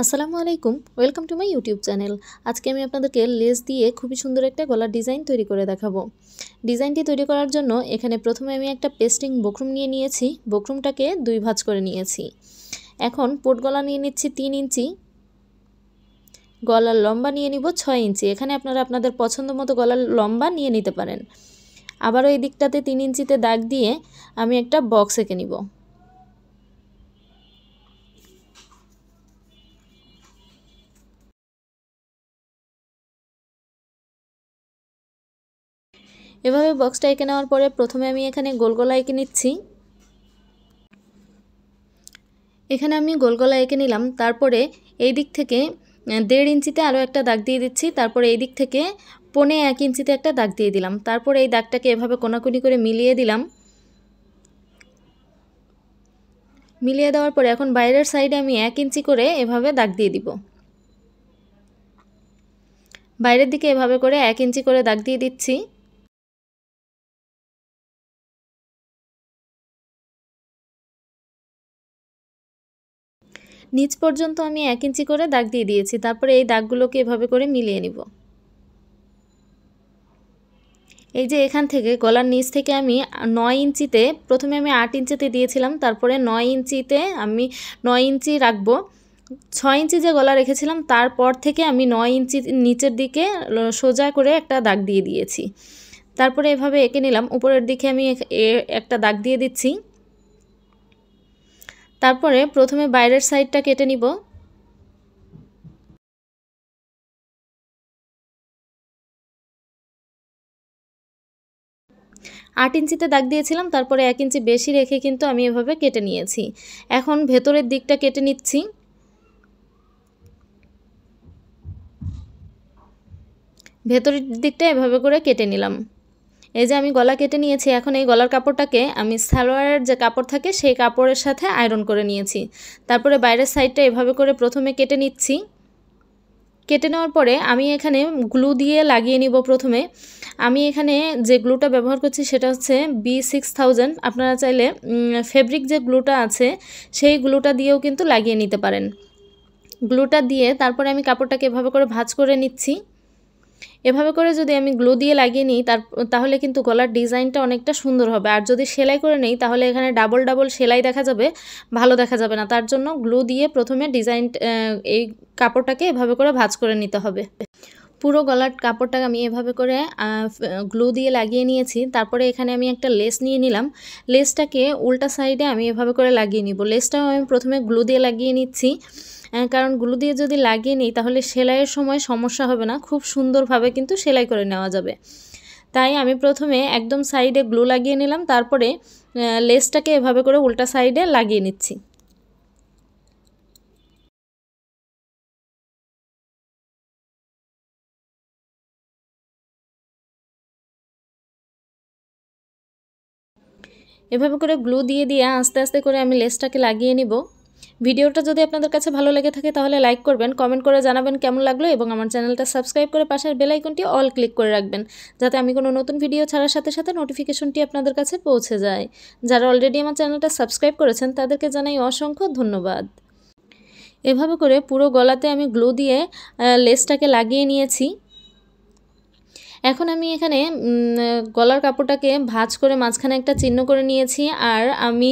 আসসালামু আলাইকুম, welcome to my YouTube channel. আজকে আমি আপনাদেরকে লেস দিয়ে খুবই সুন্দর একটা গলার ডিজাইন তৈরি করে দেখাবো। ডিজাইনটি তৈরি করার জন্য এখানে প্রথমে আমি একটা পেস্টিং বক্রম নিয়ে নিয়েছি। বক্রমটাকে 2 ভাঁজ করে নিয়েছি। এখন পোট গলা নিয়ে নিচ্ছি 3 ইঞ্চি, গলার লম্বা নিয়ে নিব 6 ইঞ্চি। এখানে আপনারা আপনাদের পছন্দ মতো গলার লম্বা নিয়ে নিতে পারেন। আবারও এই দিকটাতে 3 ইঞ্চিতে দাগ দিয়ে আমি একটা বক্স এঁকে নিব। এভাবে বক্সটা এঁকে নেওয়ার পরে প্রথমে আমি এখানে গোল গলা এঁকে নিচ্ছি। এখানে আমি গোল গলা এঁকে নিলাম। তারপরে এই দিক থেকে 1.5 ইঞ্চিতে আরও একটা দাগ দিয়ে দিচ্ছি। তারপরে এই দিক থেকে 1.25 ইঞ্চিতে একটা দাগ দিয়ে দিলাম। তারপরে এই দাগটাকে এভাবে কোনাকুনি করে মিলিয়ে দিলাম। মিলিয়ে দেওয়ার পরে এখন বাইরের সাইডে আমি 1 ইঞ্চি করে এভাবে দাগ দিয়ে দিব। বাইরের দিকে এভাবে করে 1 ইঞ্চি করে দাগ দিয়ে দিচ্ছি। নিচ পর্যন্ত আমি 1 ইঞ্চি করে দাগ দিয়ে দিয়েছি। তারপরে এই দাগগুলোকে এভাবে করে মিলিয়ে নিব। এই যে এখান থেকে গলার নিচ থেকে আমি 9 ইঞ্চিতে, প্রথমে আমি 8 ইঞ্চিতে দিয়েছিলাম, তারপরে 9 ইঞ্চিতে আমি 9 ইঞ্চি রাখবো। 6 ইঞ্চি যে গলা রেখেছিলাম তারপর থেকে আমি 9 ইঞ্চি নিচের দিকে সোজা করে একটা দাগ দিয়ে দিয়েছি। তারপরে এভাবে এঁকে নিলাম। উপরের দিকে আমি একটা দাগ দিয়ে দিচ্ছি। তারপরে প্রথমে বাইরের সাইডটা কেটে নিব। আট ইঞ্চিতে দাগ দিয়েছিলাম, তারপরে 1 ইঞ্চি বেশি রেখে কিন্তু আমি এভাবে কেটে নিয়েছি। এখন ভেতরের দিকটা কেটে নিচ্ছি। ভেতরের দিকটা এভাবে করে কেটে নিলাম। এই যে আমি গলা কেটে নিয়েছি। এখন এই গলার কাপড়টাকে আমি সালোয়ারের যে কাপড় থাকে সেই কাপড়ের সাথে আয়রন করে নিয়েছি। তারপরে বাইরের সাইডটা এভাবে করে প্রথমে কেটে নিচ্ছি। কেটে নেওয়ার পরে আমি এখানে গ্লু দিয়ে লাগিয়ে নিব। প্রথমে আমি এখানে যে গ্লুটা ব্যবহার করছি সেটা হচ্ছে B6000। আপনারা চাইলে ফেব্রিক যে গ্লুটা আছে সেই গ্লুটা দিয়েও কিন্তু লাগিয়ে নিতে পারেন। গ্লুটা দিয়ে তারপরে আমি কাপড়টাকে এভাবে করে ভাঁজ করে নিচ্ছি। এভাবে করে যদি আমি গ্লু দিয়ে লাগিয়ে নিই তাহলে কিন্তু গলার ডিজাইনটা অনেকটা সুন্দর হবে। আর যদি সেলাই করে নিই তাহলে এখানে ডাবল ডাবল সেলাই দেখা যাবে, ভালো দেখা যাবে না। তার জন্য গ্লু দিয়ে প্রথমে এই কাপড়টাকে এভাবে করে ভাঁজ করে নিতে হবে। পুরো গলার কাপড়টা আমি এভাবে করে গ্লু দিয়ে লাগিয়ে নিয়েছি। তারপরে এখানে আমি একটা লেস নিয়ে নিলাম। লেসটাকে উল্টা সাইডে আমি এভাবে করে লাগিয়ে নিব। লেসটাও আমি প্রথমে গ্লু দিয়ে লাগিয়ে নিচ্ছি, কারণ গ্লু দিয়ে যদি লাগিয়ে নিই তাহলে সেলাইয়ের সময় সমস্যা হবে না, খুব সুন্দরভাবে কিন্তু সেলাই করে নেওয়া যাবে। তাই আমি প্রথমে একদম সাইডে গ্লু লাগিয়ে নিলাম, তারপরে লেসটাকে এভাবে করে উল্টা সাইডে লাগিয়ে নিচ্ছি। এভাবে করে গ্লু দিয়ে দিয়ে আস্তে আস্তে করে আমি লেসটাকে লাগিয়ে নিব। ভিডিওটা যদি আপনাদের কাছে ভালো লেগে থাকে তাহলে লাইক করবেন, কমেন্ট করে জানাবেন কেমন লাগলো, এবং আমার চ্যানেলটা সাবস্ক্রাইব করে পাশের বেল আইকনটি অল ক্লিক করে রাখবেন, যাতে আমি কোনো নতুন ভিডিও ছাড়ার সাথে সাথে নোটিফিকেশনটি আপনাদের কাছে পৌঁছে যায়। যারা অলরেডি আমার চ্যানেলটা সাবস্ক্রাইব করেছেন তাদেরকে জানাই অসংখ্য ধন্যবাদ। এভাবে করে পুরো গলাতে আমি গ্লু দিয়ে লেসটাকে লাগিয়ে নিয়েছি। এখন আমি এখানে গলার কাপড়টাকে ভাঁজ করে মাঝখানে একটা চিহ্ন করে নিয়েছি। আর আমি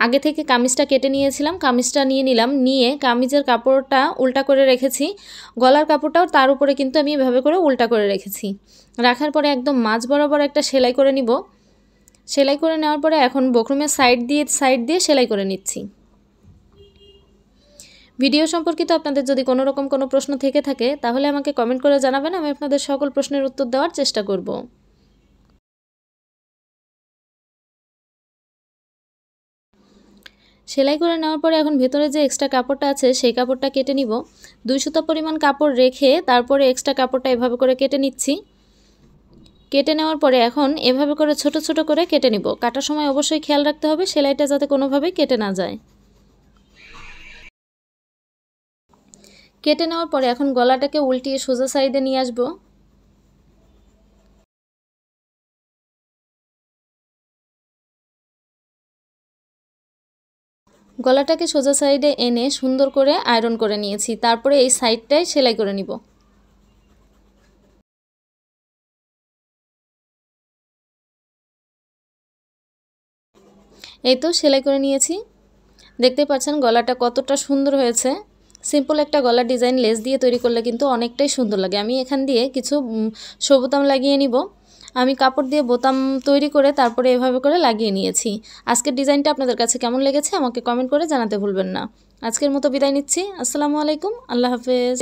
আগে থেকে কামিজটা কেটে নিয়েছিলাম, কামিজটা নিয়ে নিলাম, নিয়ে কামিজের কাপড়টা উল্টা করে রেখেছি। গলার কাপড়টাও তার উপরে কিন্তু আমি এভাবে করে উল্টা করে রেখেছি। রাখার পরে একদম মাঝ বরাবর একটা সেলাই করে নিব। সেলাই করে নেওয়ার পরে এখন বক্রমের সাইড দিয়ে সেলাই করে নিচ্ছি। ভিডিও সম্পর্কিত আপনাদের যদি কোনো রকম কোনো প্রশ্ন থেকে থাকে তাহলে আমাকে কমেন্ট করে জানাবেন, আমি আপনাদের সকল প্রশ্নের উত্তর দেওয়ার চেষ্টা করব। সেলাই করে নেওয়ার পরে এখন ভেতরে যে এক্সট্রা কাপড়টা আছে সেই কাপড়টা কেটে নিব। 2 সুতা পরিমাণ কাপড় রেখে তারপরে এক্সট্রা কাপড়টা এভাবে করে কেটে নিচ্ছি। কেটে নেওয়ার পরে এখন এভাবে করে ছোট ছোট করে কেটে নিব। কাটার সময় অবশ্যই খেয়াল রাখতে হবে সেলাইটা যাতে কোনোভাবেই কেটে না যায়। কেটে নেওয়ার পরে এখন গলাটাকে উল্টিয়ে সোজা সাইডে নিয়ে আসব। গলাটাকে সোজা সাইডে এনে সুন্দর করে আয়রন করে নিয়েছি। তারপরে এই সাইডটায় সেলাই করে নিব। এই তো সেলাই করে নিয়েছি। দেখতে পাচ্ছেন গলাটা কতটা সুন্দর হয়েছে। সিম্পল একটা গলার ডিজাইন লেস দিয়ে তৈরি করলে কিন্তু অনেকটাই সুন্দর লাগে। আমি এখান দিয়ে কিছু বোতাম লাগিয়ে নিব। আমি কাপড় দিয়ে বোতাম তৈরি করে তারপরে এভাবে করে লাগিয়ে নিয়েছি। আজকের ডিজাইনটা আপনাদের কাছে কেমন লেগেছে আমাকে কমেন্ট করে জানাতে ভুলবেন না। আজকের মতো বিদায় নিচ্ছি। আসসালামু আলাইকুম, আল্লাহ হাফেজ।